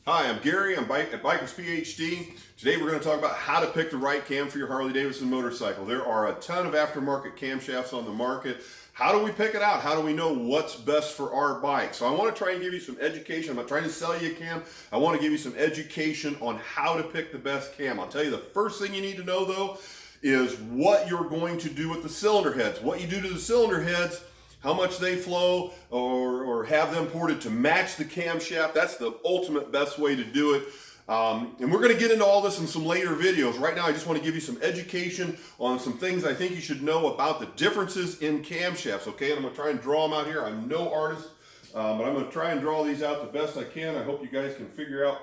Hi, I'm Gary. I'm at Bikers PhD. Today we're going to talk about how to pick the right cam for your Harley Davidson motorcycle. There are a ton of aftermarket camshafts on the market. How do we pick it out? How do we know what's best for our bike? So I want to try and give you some education. I'm not trying to sell you a cam. I want to give you some education on how to pick the best cam. I'll tell you the first thing you need to know though is what you're going to do with the cylinder heads. What you do to the cylinder heads, how much they flow, or have them ported to match the camshaft. That's the ultimate best way to do it. And we're going to get into all this in some later videos. Right now I just want to give you some education on some things I think you should know about the differences in camshafts, okay? And I'm going to try and draw them out here. I'm no artist, but I'm going to try and draw these out the best I can. I hope you guys can figure out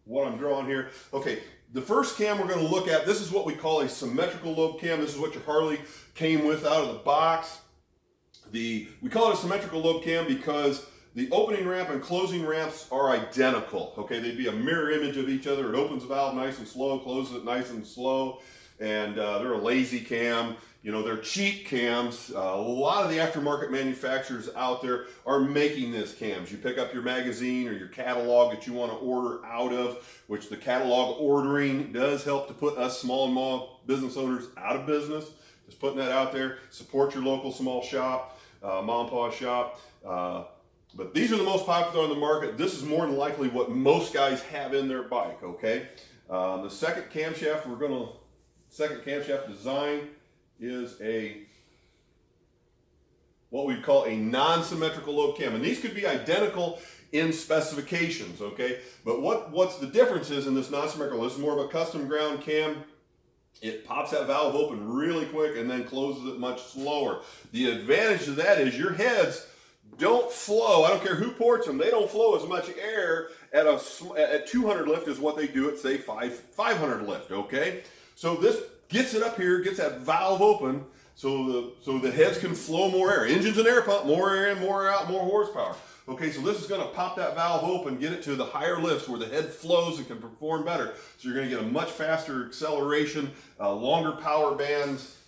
what I'm drawing here. Okay, the first cam we're going to look at, this is what we call a symmetrical lobe cam. This is what your Harley came with out of the box. We call it a symmetrical lobe cam because the opening ramp and closing ramps are identical. Okay, they'd be a mirror image of each other. It opens the valve nice and slow, closes it nice and slow, and they're a lazy cam. You know, they're cheap cams. A lot of the aftermarket manufacturers out there are making this cams. You pick up your magazine or your catalog that you want to order out of, which the catalog ordering does help to put us small business owners out of business. Just putting that out there. Support your local small shop, mom and pop shop. But these are the most popular on the market. This is more than likely what most guys have in their bike, okay? The second camshaft design is what we call a non-symmetrical lobe cam. And these could be identical in specifications, okay? But what's the difference is in this non-symmetrical, this is more of a custom ground cam. It pops that valve open really quick and then closes it much slower. The advantage of that is your heads don't flow. I don't care who ports them. They don't flow as much air at 200 lift as what they do at, say, 500 lift, okay? So this gets it up here, gets that valve open so the heads can flow more air. Engine's an air pump, more air in, more out, more horsepower. Okay, so this is going to pop that valve open, get it to the higher lifts where the head flows and can perform better. So you're going to get a much faster acceleration, longer power bands,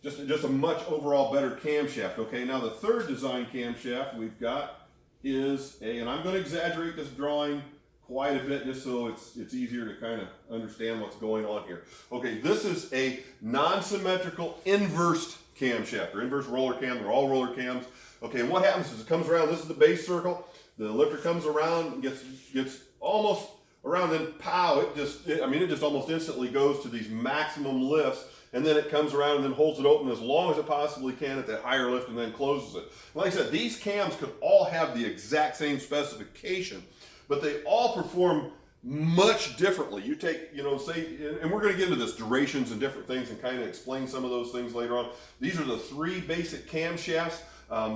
just a much overall better camshaft. Okay, now the third design camshaft we've got is and I'm going to exaggerate this drawing quite a bit just so it's easier to kind of understand what's going on here. Okay, this is a non-symmetrical inversed camshaft or inverse roller cam. They're all roller cams. Okay, and what happens is it comes around, this is the base circle, the lifter comes around, gets almost around, and pow, it just almost instantly goes to these maximum lifts, and then it comes around and then holds it open as long as it possibly can at that higher lift and then closes it. Like I said, these cams could all have the exact same specification, but they all perform much differently. You take, say, and we're going to get into this, durations and different things and kind of explain some of those things later on. These are the three basic camshafts.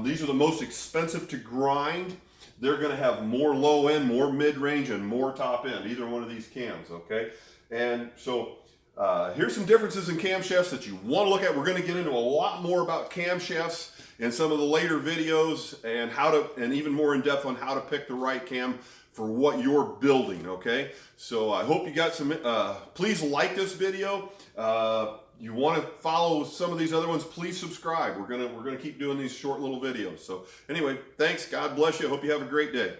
These are the most expensive to grind. They're going to have more low end, more mid range, and more top end, either one of these cams, okay? And so here's some differences in camshafts that you want to look at. We're going to get into a lot more about camshafts in some of the later videos and even more in depth on how to pick the right cam for what you're building, okay? So I hope you got some, please like this video. You want to follow some of these other ones, please subscribe. We're gonna keep doing these short little videos. So anyway, thanks, God bless you. I hope you have a great day.